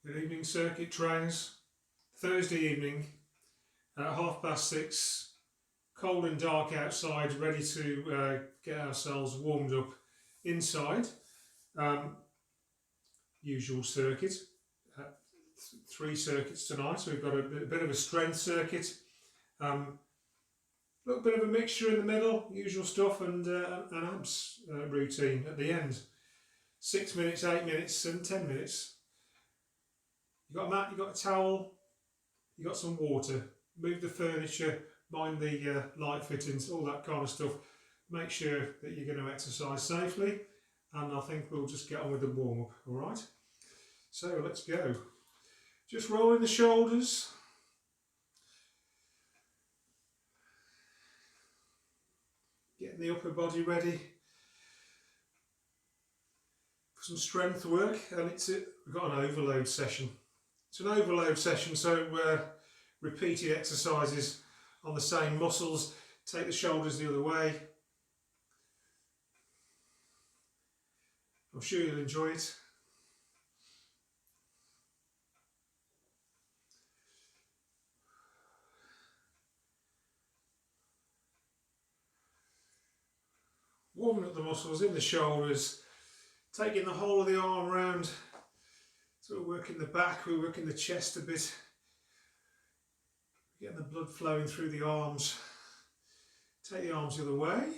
Good evening, circuit trainers. Thursday evening at 6:30, cold and dark outside, ready to get ourselves warmed up inside. Usual circuit, 3 circuits tonight, so we've got a bit of a strength circuit, a little bit of a mixture in the middle, usual stuff, and an abs routine at the end. 6 minutes, 8 minutes and 10 minutes. You've got a mat, you've got a towel, you've got some water. Move the furniture, mind the light fittings, all that kind of stuff. Make sure that you're going to exercise safely, and I think we'll just get on with the warm-up, alright? So let's go. Just rolling the shoulders. Getting the upper body ready for some strength work, and we've got an overload session. It's an overload session, so repeated exercises on the same muscles. Take the shoulders the other way. I'm sure you'll enjoy it. Warming up the muscles in the shoulders, taking the whole of the arm round. So we're working the back, we're working the chest a bit, getting the blood flowing through the arms. Take the arms the other way.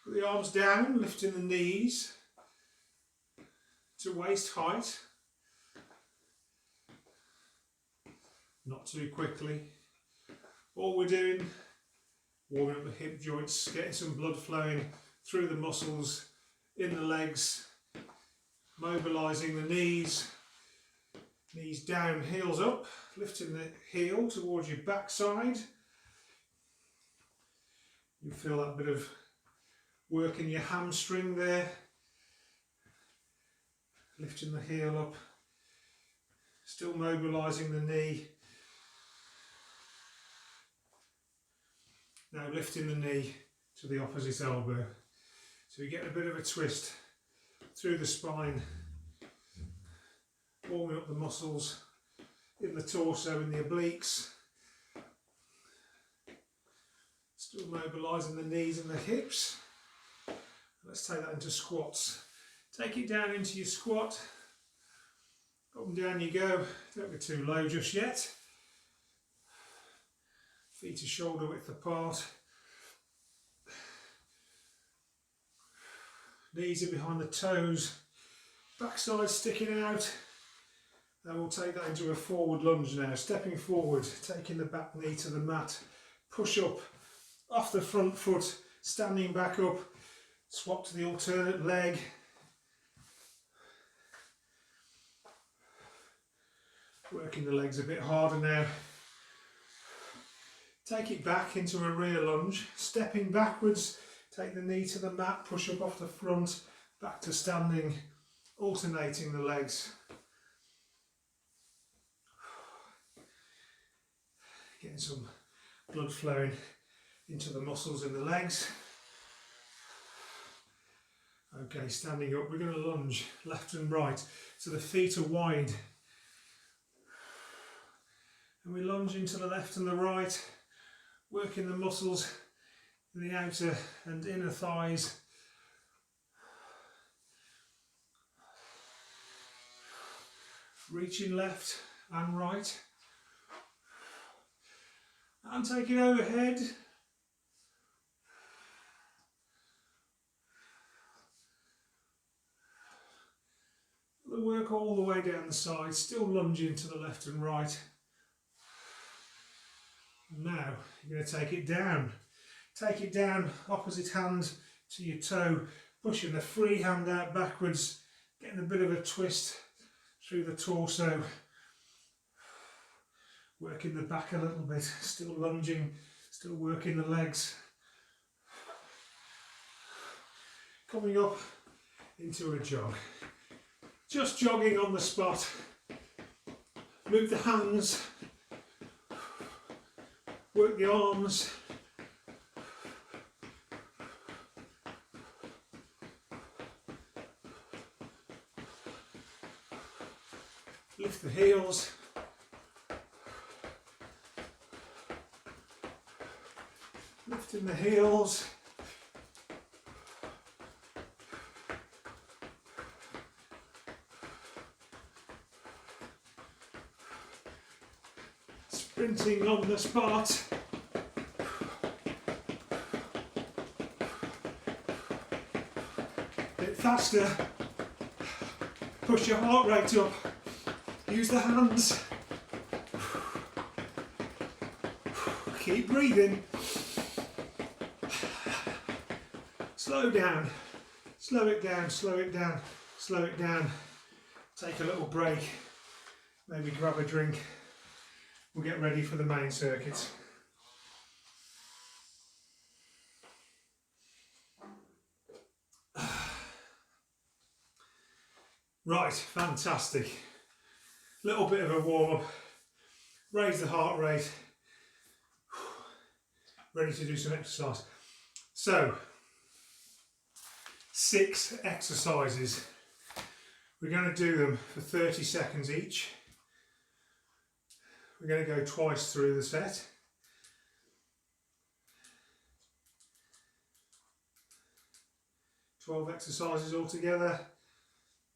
Put the arms down, lifting the knees to waist height. Not too quickly. All we're doing, warming up the hip joints, getting some blood flowing through the muscles in the legs, mobilising the knees down, heels up, lifting the heel towards your backside. You feel that bit of work in your hamstring there, lifting the heel up, still mobilising the knee. Now lifting the knee to the opposite elbow. So you get a bit of a twist through the spine, warming up the muscles in the torso and the obliques. Still mobilising the knees and the hips. Let's take that into squats. Take it down into your squat. Up and down you go. Don't be too low just yet. Feet are shoulder width apart. Knees are behind the toes. Backside sticking out. And we'll take that into a forward lunge now. Stepping forward, taking the back knee to the mat. Push up off the front foot, standing back up. Swap to the alternate leg. Working the legs a bit harder now. Take it back into a rear lunge, stepping backwards, take the knee to the mat, push up off the front, back to standing, alternating the legs. Getting some blood flowing into the muscles in the legs. Okay, standing up, we're going to lunge left and right, so the feet are wide. And we lunge into the left and the right, working the muscles in the outer and inner thighs. Reaching left and right. And taking overhead. The work all the way down the side, still lunging to the left and right. Now you're going to take it down. Take it down, opposite hand to your toe, pushing the free hand out backwards, getting a bit of a twist through the torso. Working the back a little bit, still lunging, still working the legs. Coming up into a jog. Just jogging on the spot. Move the hands. Work the arms. Lift the heels. Lifting the heels. Sprinting on the spot. Bit faster. Push your heart rate up. Use the hands. Keep breathing. Slow down. Slow it down, slow it down, slow it down. Take a little break. Maybe grab a drink. We'll get ready for the main circuit. Right, fantastic. Little bit of a warm up. Raise the heart rate. Ready to do some exercise. So, 6 exercises. We're going to do them for 30 seconds each. We're going to go twice through the set. "12 exercises altogether,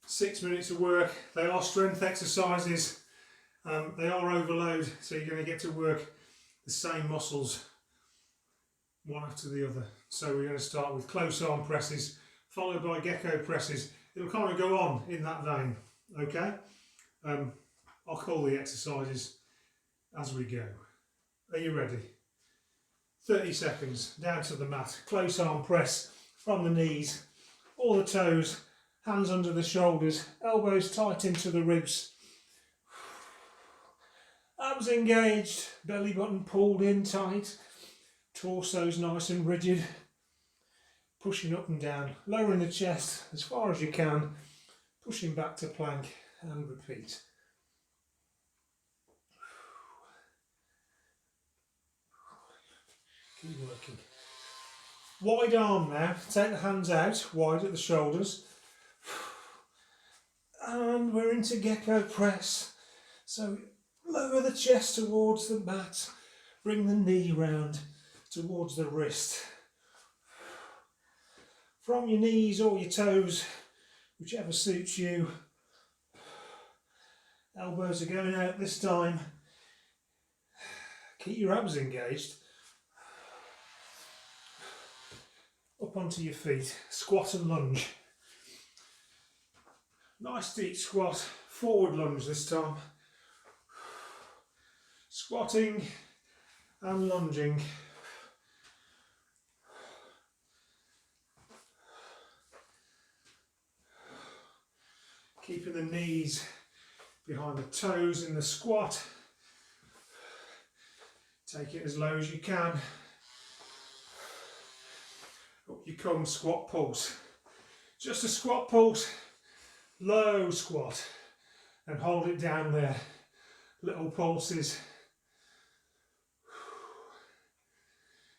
6 minutes of work. They are strength exercises, they are overload, so you're going to get to work the same muscles one after the other. So we're going to start with close arm presses, followed by gecko presses. It'll kind of go on in that vein, okay? I'll call the exercises as we go. Are you ready? 30 seconds, down to the mat. Close arm press from the knees, all the toes, hands under the shoulders, elbows tight into the ribs. Abs engaged, belly button pulled in tight, torso's nice and rigid. Pushing up and down, lowering the chest as far as you can, pushing back to plank, and repeat. Keep working. Wide arm now, take the hands out, wide at the shoulders. And we're into gecko press. So lower the chest towards the mat, bring the knee round towards the wrist. From your knees or your toes, whichever suits you. Elbows are going out this time. Keep your abs engaged. Up onto your feet, squat and lunge. Nice deep squat, forward lunge this time. Squatting and lunging. Keeping the knees behind the toes in the squat. Take it as low as you can. Up you come, squat pulse. Just a squat pulse, low squat, and hold it down there. Little pulses.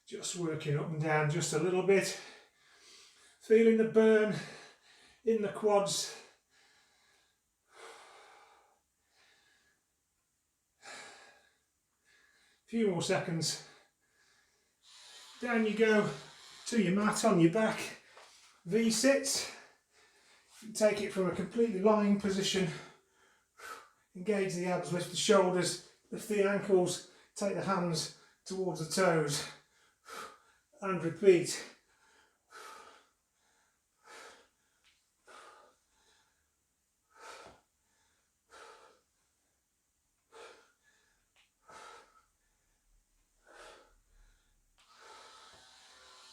Just working up and down just a little bit. Feeling the burn in the quads. Few more seconds. Down you go to your mat on your back. V-sit. Take it from a completely lying position. Engage the abs, lift the shoulders, lift the ankles, take the hands towards the toes, and repeat.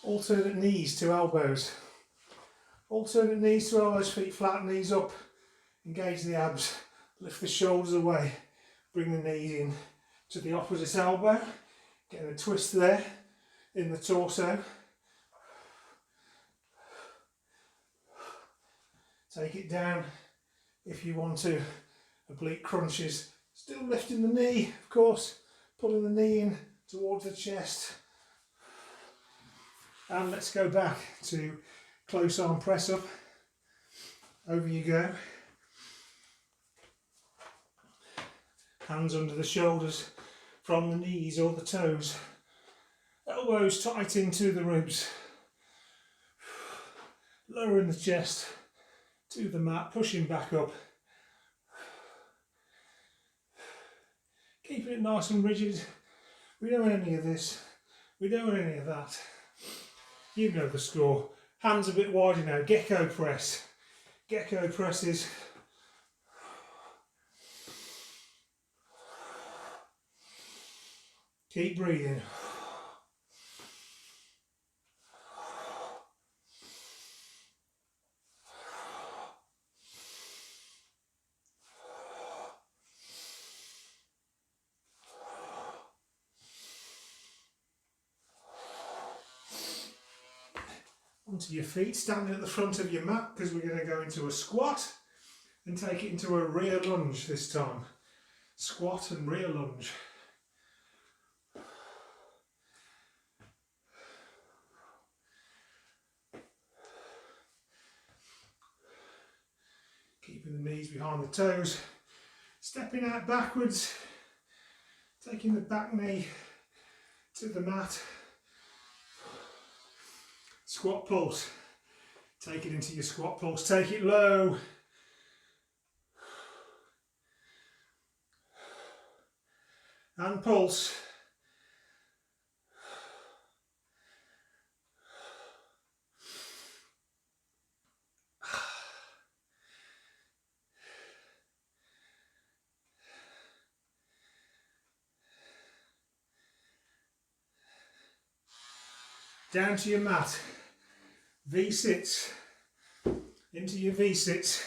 Alternate knees to elbows. Alternate knees to elbows, feet flat, knees up. Engage the abs, lift the shoulders away, bring the knees in to the opposite elbow. Getting a twist there in the torso. Take it down if you want to. Oblique crunches. Still lifting the knee, of course. Pulling the knee in towards the chest. And let's go back to close arm press up. Over you go. Hands under the shoulders from the knees or the toes. Elbows tight into the ribs. Lowering the chest to the mat, pushing back up. Keeping it nice and rigid. We don't want any of this. We don't want any of that. You know the score. Hands a bit wider now. Gecko press. Gecko presses. Keep breathing. Onto your feet, standing at the front of your mat, because we're going to go into a squat and take it into a rear lunge this time. Squat and rear lunge. Keeping the knees behind the toes, stepping out backwards, taking the back knee to the mat. Squat pulse. Take it into your squat pulse. Take it low. And pulse. Down to your mat. V-sits. Into your V-sits.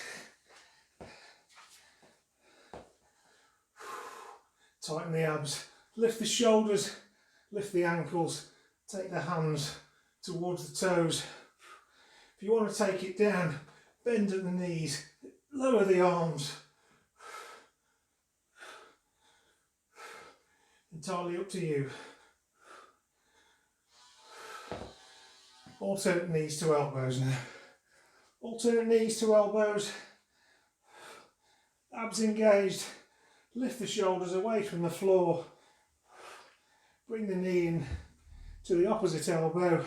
Tighten the abs. Lift the shoulders. Lift the ankles. Take the hands towards the toes. If you want to take it down, bend at the knees. Lower the arms. Entirely up to you. Alternate knees to elbows now. Alternate knees to elbows. Abs engaged. Lift the shoulders away from the floor. Bring the knee in to the opposite elbow.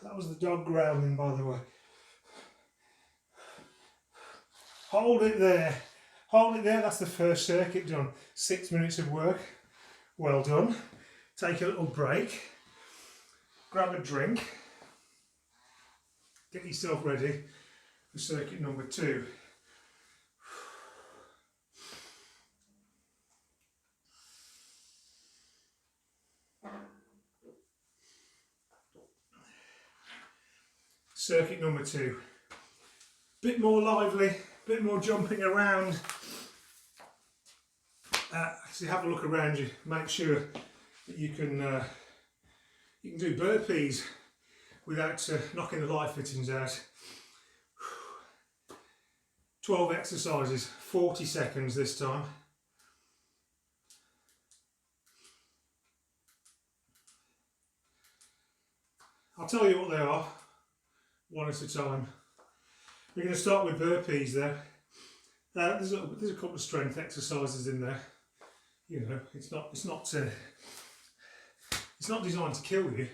That was the dog growling, by the way. Hold it there. Hold it there. That's the first circuit done. 6 minutes of work. Well done. Take a little break. Grab a drink. Get yourself ready for circuit number 2. Circuit number 2. Bit more lively. Bit more jumping around. So have a look around you. Make sure that you can do burpees without knocking the light fittings out. 12 exercises, 40 seconds this time. I'll tell you what they are, one at a time. We're going to start with burpees there. There's a couple of strength exercises in there. You know, it's not designed to kill you.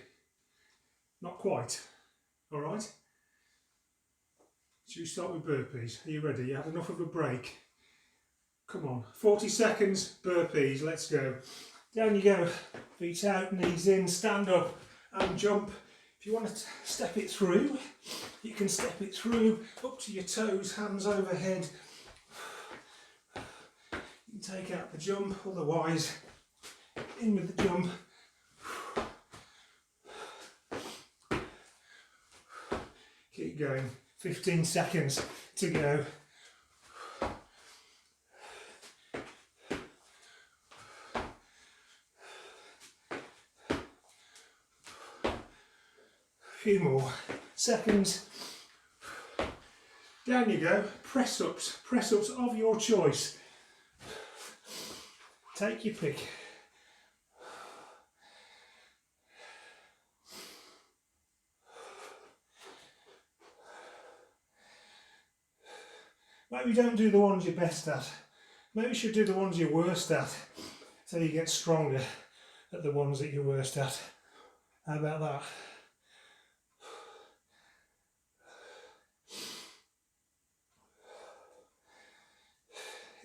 Not quite. All right. Should we start with burpees? Are you ready? You had enough of a break. Come on, 40 seconds burpees. Let's go. Down you go. Feet out, knees in. Stand up and jump. If you want to step it through, you can step it through up to your toes, hands overhead. You can take out the jump, otherwise in with the jump. Keep going, 15 seconds to go. Few more seconds. Down you go. Press ups of your choice. Take your pick. Maybe don't do the ones you're best at. Maybe you should do the ones you're worst at, so you get stronger at the ones that you're worst at. How about that?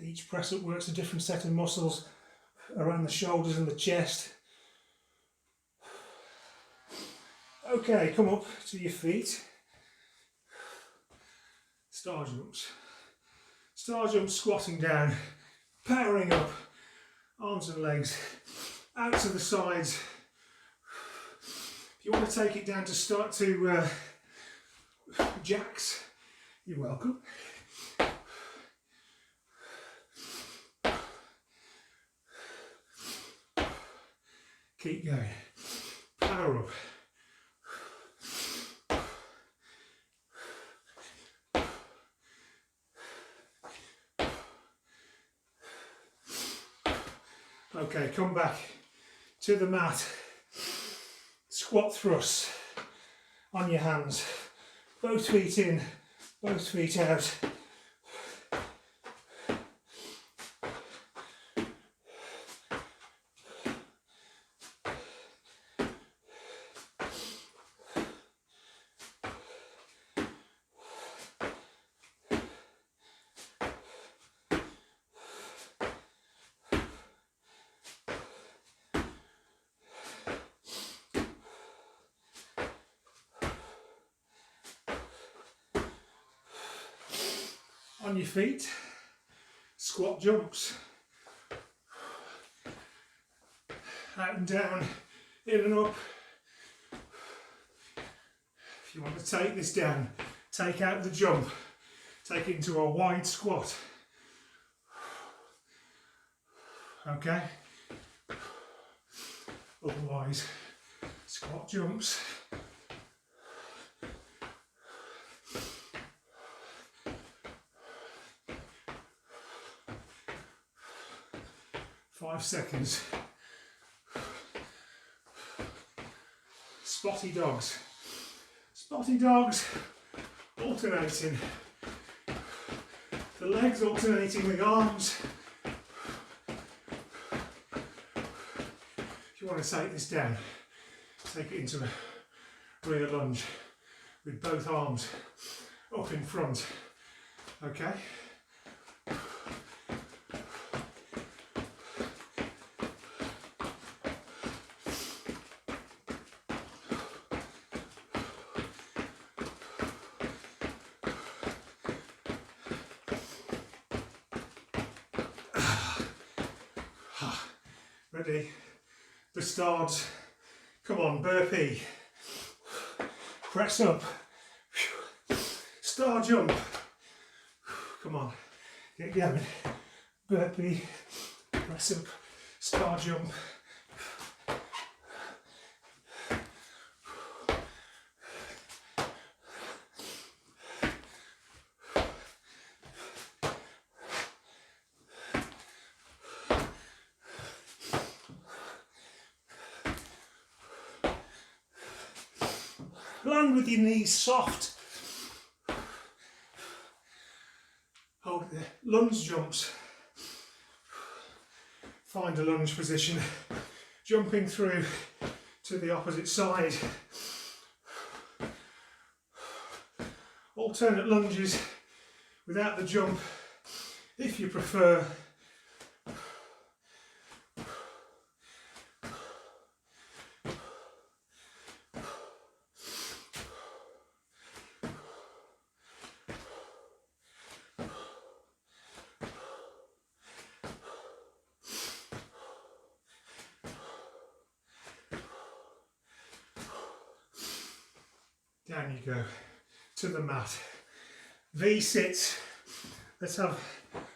Each press up works a different set of muscles around the shoulders and the chest. Okay, come up to your feet. Star jumps. Star jumps, squatting down, powering up, arms and legs out to the sides. If you want to take it down to start to jacks, you're welcome. Keep going. Power up. Okay, come back to the mat. Squat thrust on your hands. Both feet in, both feet out. On your feet, squat jumps, out and down, in and up. If you want to take this down, take out the jump, take it into a wide squat. Okay? Otherwise, squat jumps. Five seconds. Spotty dogs. Spotty dogs alternating. The legs alternating with arms. If you want to take this down, take it into a rear lunge with both arms up in front. Okay? Ready? The start. Come on, burpee. Press up. Star jump. Come on, get going. Burpee. Press up. Star jump. Land with your knees soft. Hold the lunge jumps. Find a lunge position. Jumping through to the opposite side. Alternate lunges without the jump if you prefer. Down you go to the mat. V-sits. Let's have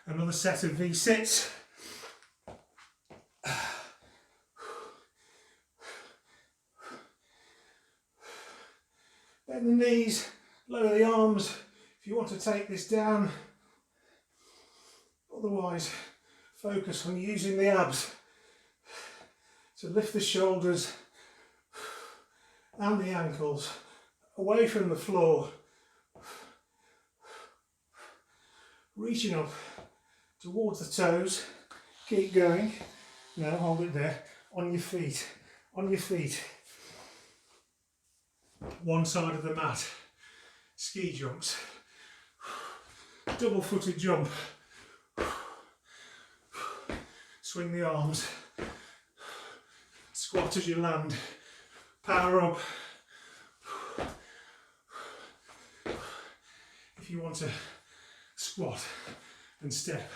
another set of V-sits. Bend the knees, lower the arms if you want to take this down. Otherwise, focus on using the abs to lift the shoulders and the ankles away from the floor, reaching up towards the toes. Keep going. No, hold it there. On your feet. On your feet. One side of the mat. Ski jumps. Double footed jump. Swing the arms. Squat as you land. Power up. If you want to squat and step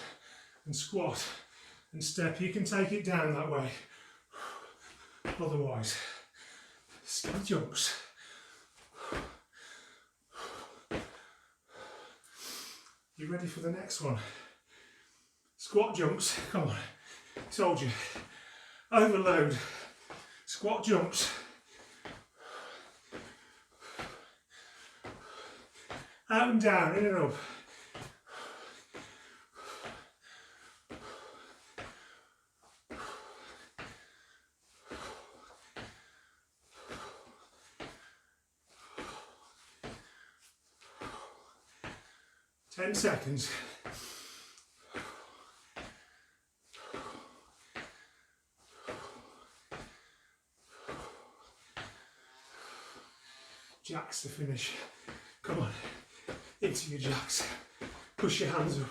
and squat and step, you can take it down that way. Otherwise, ski jumps. You ready for the next one? Squat jumps. Come on. Told you. Overload. Squat jumps. Out and down, in and up. Ten seconds. Jacks to finish. Come on. Into your jacks. Push your hands up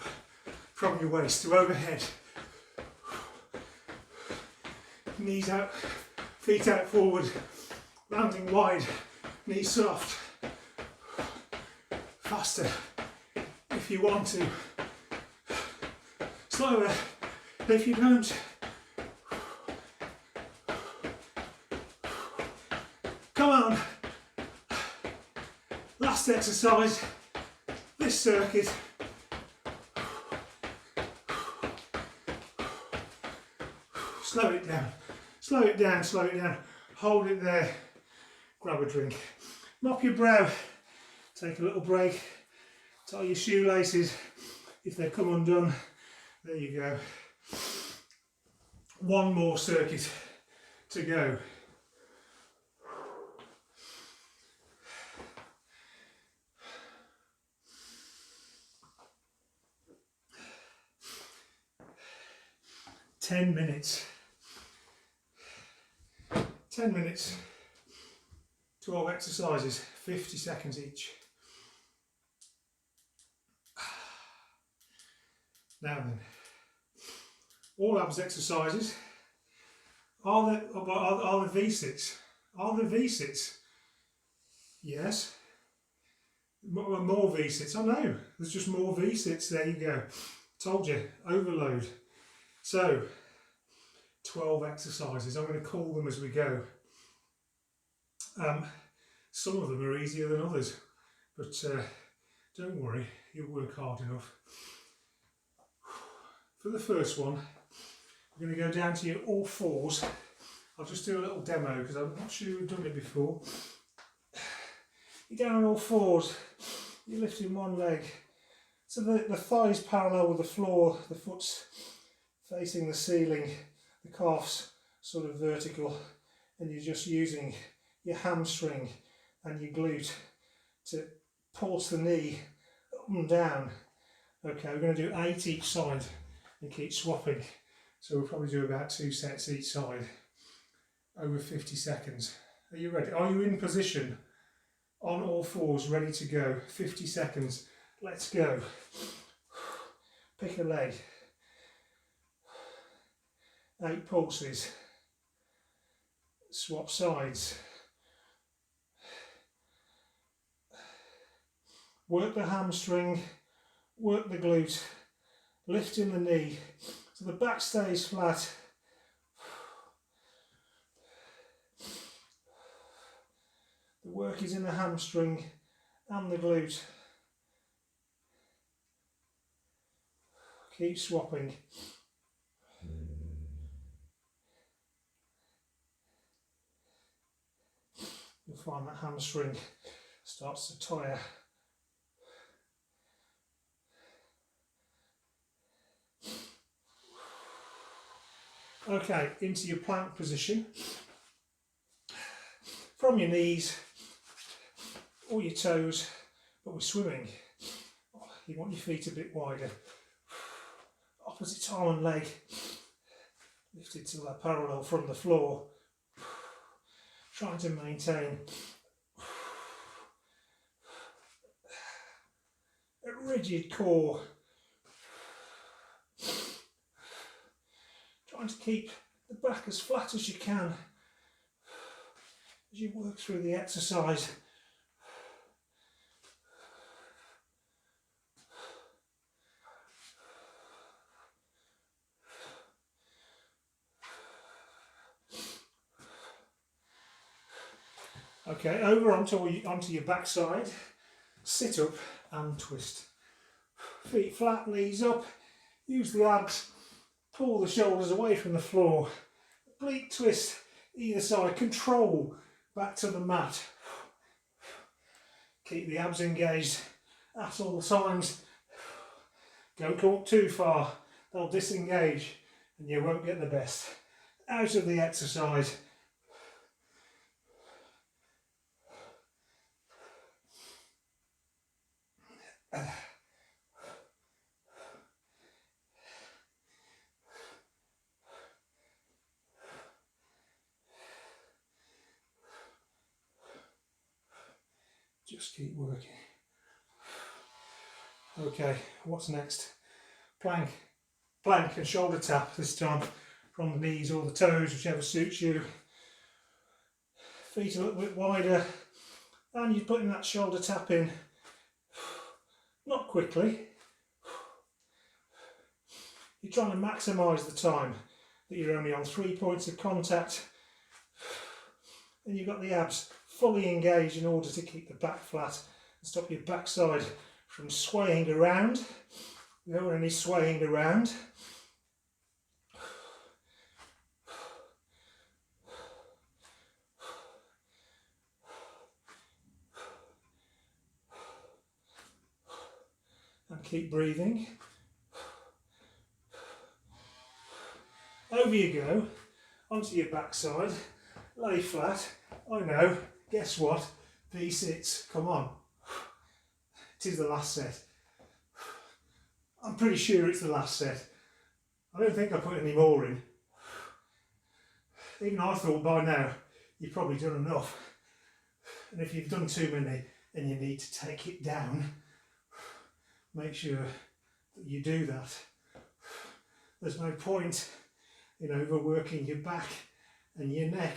from your waist to overhead. Knees out, feet out forward, landing wide, knees soft. Faster if you want to. Slower if you don't. Come on. Last exercise. This circuit. Slow it down, slow it down, slow it down. Hold it there. Grab a drink. Mop your brow. Take a little break. Tie your shoelaces if they come undone. There you go. One more circuit to go. Ten minutes. 10 minutes. 12 exercises, 50 seconds each. Now then, all abs exercises are the V-sits. Are the V-sits? Yes. More V-sits. I know. There's just more V-sits. There you go. Told you. Overload. So, 12 exercises. I'm going to call them as we go. Some of them are easier than others, but don't worry, you'll work hard enough. For the first one, we're going to go down to your all fours. I'll just do a little demo because I'm not sure you've done it before. You're down on all fours, you're lifting one leg. So the thigh is parallel with the floor, the foot's facing the ceiling, the calf's sort of vertical, and you're just using your hamstring and your glute to pulse the knee up and down. Okay, we're going to do 8 each side and keep swapping. So we'll probably do about 2 sets each side over 50 seconds. Are you ready? Are you in position? On all fours, ready to go. 50 seconds. Let's go. Pick a leg. 8 pulses. Swap sides. Work the hamstring, work the glute, lifting the knee so the back stays flat. The work is in the hamstring and the glute. Keep swapping. You'll find that hamstring starts to tire. Okay, into your plank position. From your knees or your toes, but we're swimming. You want your feet a bit wider. Opposite arm and leg lifted to that parallel from the floor. Trying to maintain a rigid core. Trying to keep the back as flat as you can as you work through the exercise. Okay, over onto your backside, sit up and twist. Feet flat, knees up, use the abs, pull the shoulders away from the floor. Oblique twist either side, control back to the mat. Keep the abs engaged at all times. Don't come up too far, they'll disengage and you won't get the best out of the exercise. Just keep working. Okay, what's next? Plank. Plank and shoulder tap, this time from the knees or the toes, whichever suits you. Feet a little bit wider, and you're putting that shoulder tap in. Not quickly. You're trying to maximise the time that you're only on 3 points of contact, and you've got the abs fully engaged in order to keep the back flat and stop your backside from swaying around. We don't want any swaying around. And keep breathing. Over you go, onto your backside, lay flat. I know, guess what? V6, come on. It is the last set. I'm pretty sure it's the last set. I don't think I put any more in. Even I thought by now you've probably done enough. And if you've done too many and you need to take it down, make sure that you do that. There's no point in overworking your back and your neck.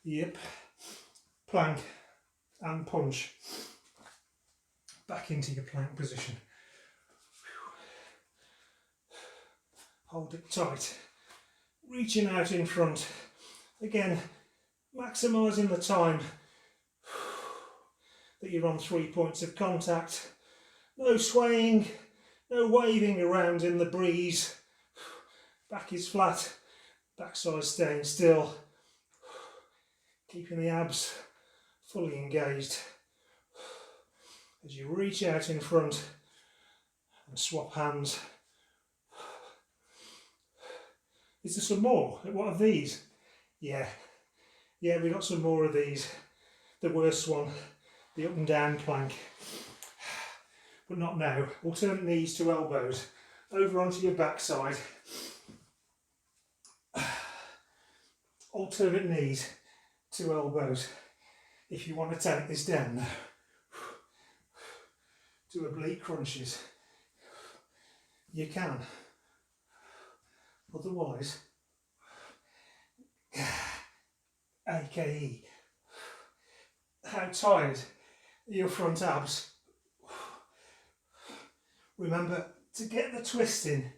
Yep, plank and punch. Back into your plank position. Hold it tight. Reaching out in front. Again, maximising the time that you're on 3 points of contact. No swaying, no waving around in the breeze. Back is flat, backside staying still. Keeping the abs fully engaged as you reach out in front and swap hands. Is there some more? What are these? Yeah, we got some more of these. The worst one, the up and down plank. But not now. Alternate knees to elbows. Over onto your backside. Alternate knees to elbows. If you want to take this down now, to oblique crunches, you can. Otherwise, AKE, how tired are your front abs? Remember to get the twist in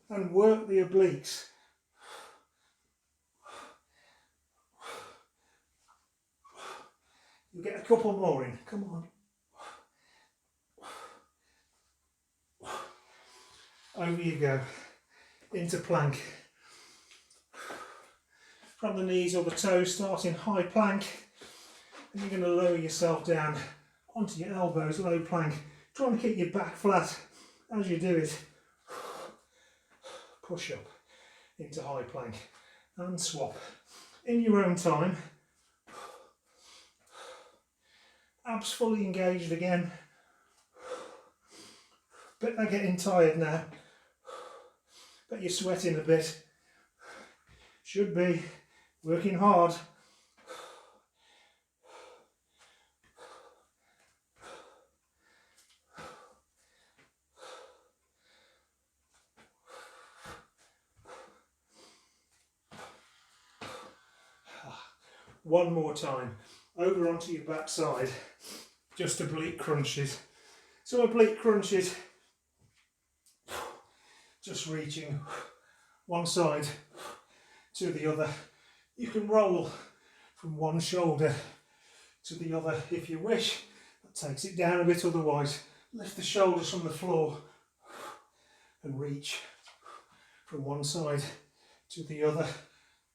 and work the obliques. You'll get a couple more in, come on. Over you go, into plank. From the knees or the toes, starting high plank, and you're going to lower yourself down onto your elbows, low plank. Try and keep your back flat as you do it. Push up into high plank and swap. In your own time. Abs fully engaged again. Bet they're getting tired now. Bet you're sweating a bit. Should be. Working hard. One more time. Over onto your backside. Just oblique crunches. So oblique crunches. Just reaching one side to the other. You can roll from one shoulder to the other if you wish. That takes it down a bit, otherwise lift the shoulders from the floor and reach from one side to the other,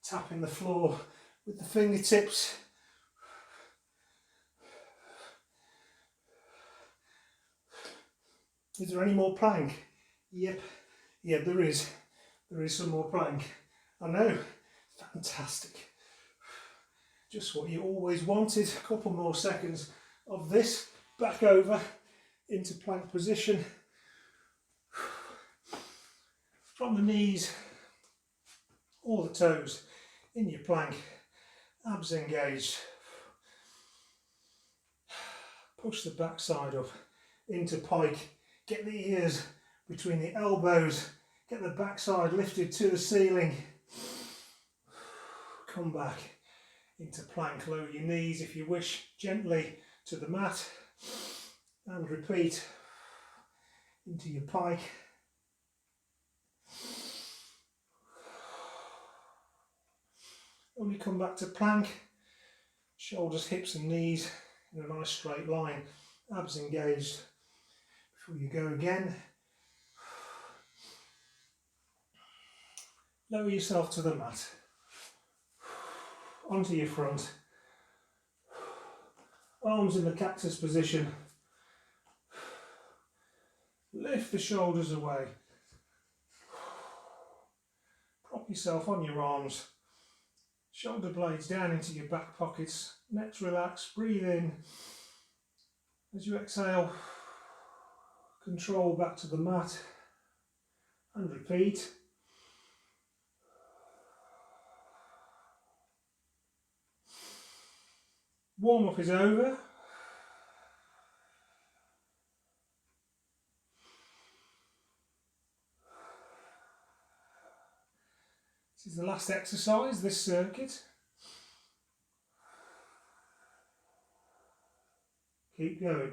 tapping the floor with the fingertips. Is there any more plank? Yep, there is. There is some more plank. I know. Fantastic. Just what you always wanted. A couple more seconds of this. Back over into plank position. From the knees or the toes in your plank. Abs engaged. Push the backside up into pike. Get the ears between the elbows. Get the backside lifted to the ceiling. Come back into plank. Lower your knees if you wish gently to the mat. And repeat into your pike. When we come back to plank, shoulders, hips and knees in a nice straight line, abs engaged. Before you go again, lower yourself to the mat, onto your front, arms in the cactus position, lift the shoulders away, prop yourself on your arms, shoulder blades down into your back pockets, necks relaxed, breathe in. As you exhale, control back to the mat and repeat. Warm up is over. This is the last exercise, this circuit. Keep going.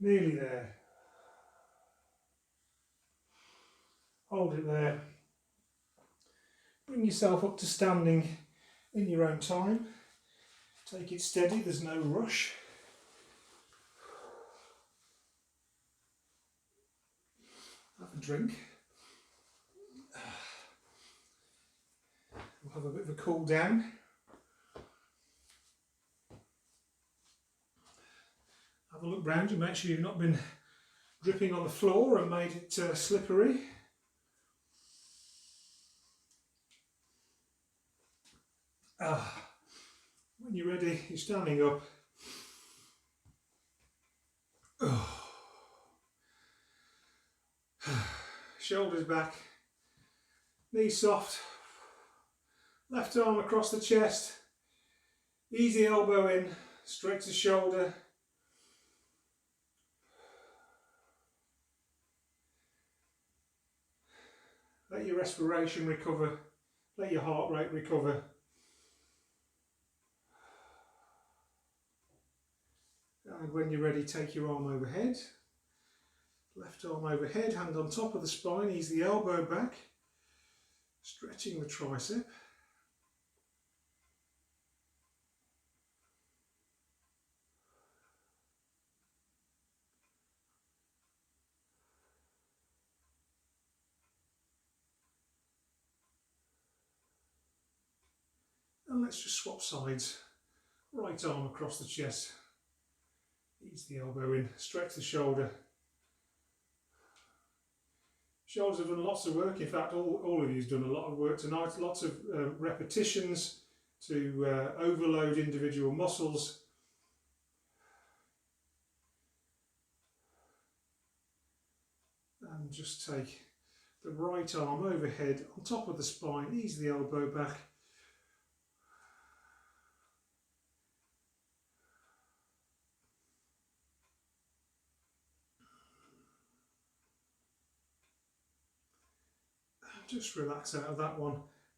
Nearly there. Hold it there. Bring yourself up to standing in your own time. Take it steady, there's no rush. Have a drink. We'll have a bit of a cool down. Have a look round you, make sure you've not been dripping on the floor and made it slippery. When you're ready, you're standing up. Shoulders back, knees soft, left arm across the chest, easy elbow in, straight to shoulder. Let your respiration recover, let your heart rate recover. And when you're ready, take your arm overhead. Left arm overhead, hand on top of the spine, ease the elbow back, stretching the tricep. And let's just swap sides. Right arm across the chest. Ease the elbow in, stretch the shoulder. Shoulders have done lots of work. In fact, all of you's done a lot of work tonight. Lots of repetitions to overload individual muscles. And just take the right arm overhead on top of the spine, ease the elbow back. Just relax out of that one,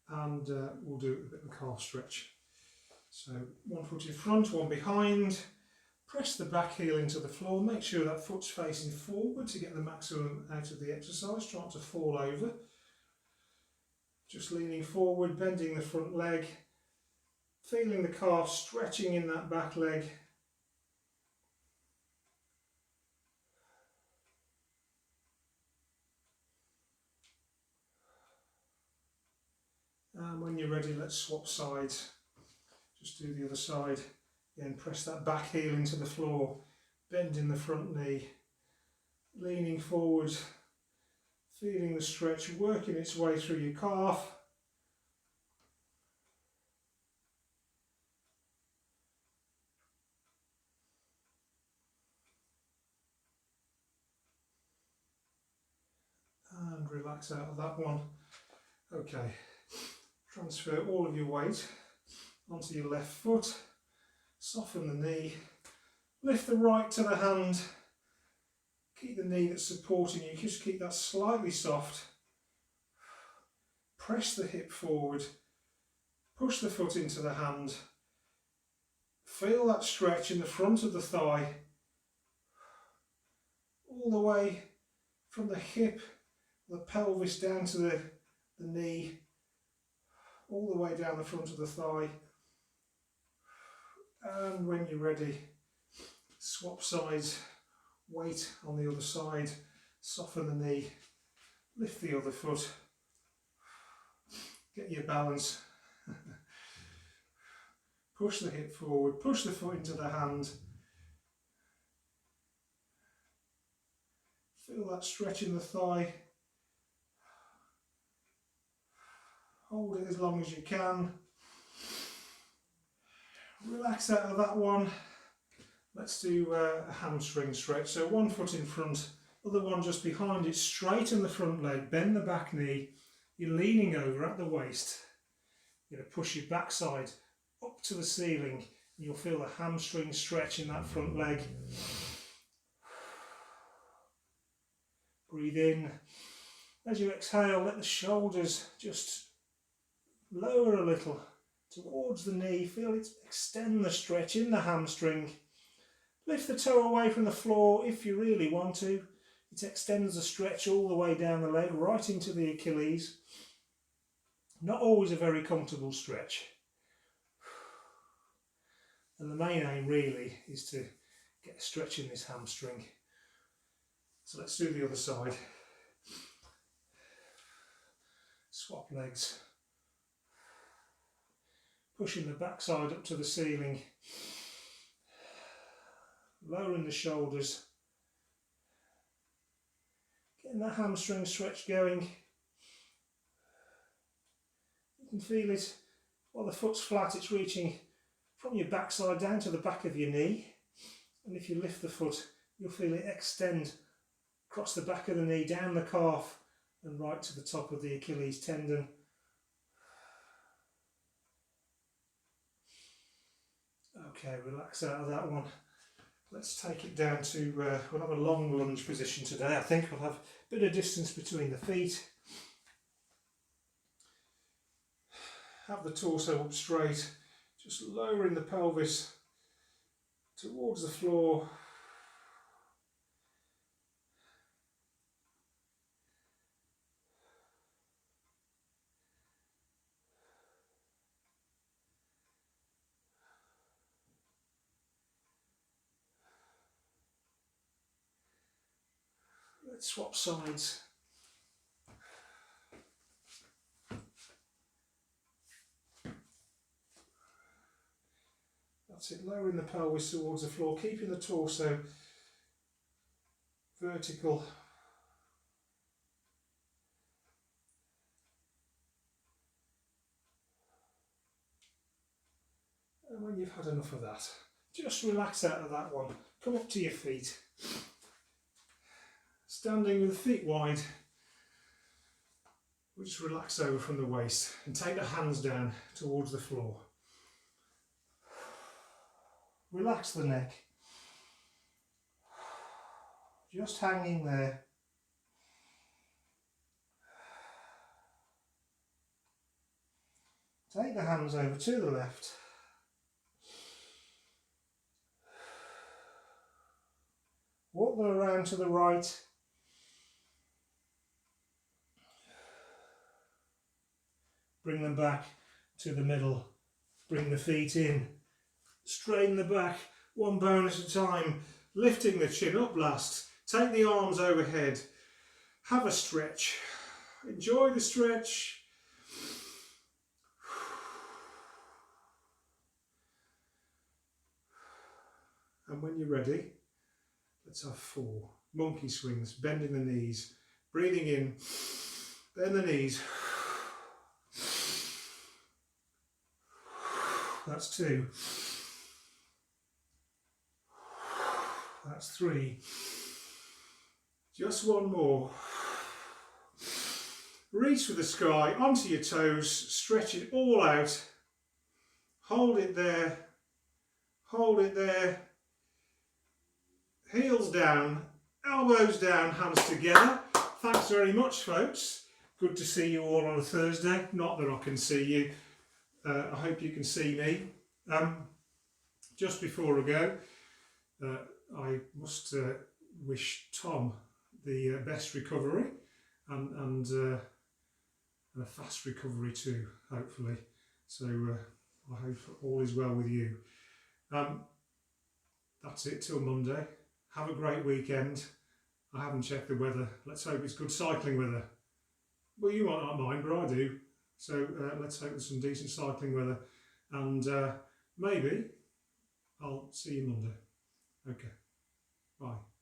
and we'll do a bit of a calf stretch. So one foot in front, one behind. Press the back heel into the floor. Make sure that foot's facing forward to get the maximum out of the exercise. Try not to fall over. Just leaning forward, bending the front leg. Feeling the calf stretching in that back leg. And when you're ready, let's swap sides. Just do the other side. Again, press that back heel into the floor, bending the front knee, leaning forward, feeling the stretch working its way through your calf. And relax out of that one. Okay, transfer all of your weight onto your left foot. Soften the knee, lift the right to the hand, keep the knee that's supporting you, just keep that slightly soft. Press the hip forward, push the foot into the hand, feel that stretch in the front of the thigh, all the way from the hip, the pelvis down to the knee, all the way down the front of the thigh. And when you're ready, swap sides, weight on the other side, soften the knee, lift the other foot, get your balance, push the hip forward, push the foot into the hand, feel that stretch in the thigh, hold it as long as you can. Relax out of that one. Let's do a hamstring stretch. So one foot in front, other one just behind it, straighten the front leg, bend the back knee. You're leaning over at the waist. You're going to push your backside up to the ceiling. You'll feel the hamstring stretch in that front leg. Breathe in. As you exhale, let the shoulders just lower a little towards the knee. Feel it extend the stretch in the hamstring. Lift the toe away from the floor if you really want to. It extends the stretch all the way down the leg, right into the Achilles. Not always a very comfortable stretch. And the main aim really is to get a stretch in this hamstring. So let's do the other side. Swap legs. Pushing the backside up to the ceiling. Lowering the shoulders. Getting that hamstring stretch going. You can feel it while the foot's flat, it's reaching from your backside down to the back of your knee. And if you lift the foot, you'll feel it extend across the back of the knee, down the calf and right to the top of the Achilles tendon. Okay, relax out of that one. Let's take it down to, we'll have a long lunge position today. I think we'll have a bit of distance between the feet. have the torso up straight, just lowering the pelvis towards the floor. Let's swap sides. That's it, lowering the pelvis towards the floor, keeping the torso vertical. And when you've had enough of that, just relax out of that one. Come up to your feet. Standing with the feet wide, we'll just relax over from the waist and take the hands down towards the floor. Relax the neck. Just hanging there. Take the hands over to the left. Walk them around to the right. Bring them back to the middle. Bring the feet in. Straighten the back, one bone at a time. Lifting the chin up last. Take the arms overhead. Have a stretch. Enjoy the stretch. And when you're ready, let's have 4 monkey swings, bending the knees, breathing in, bend the knees. That's 2. That's 3. Just one more. Reach for the sky, onto your toes, stretch it all out. Hold it there. Hold it there. Heels down, elbows down, hands together. Thanks very much, folks. Good to see you all on a Thursday. Not that I can see you. I hope you can see me. Just before I go, I must wish Tom the best recovery and a fast recovery too, hopefully. So I hope all is well with you. That's it till Monday. Have a great weekend. I haven't checked the weather. Let's hope it's good cycling weather. Well, you might not mind, but I do. So let's hope there's some decent cycling weather. And maybe I'll see you Monday. Okay. Bye.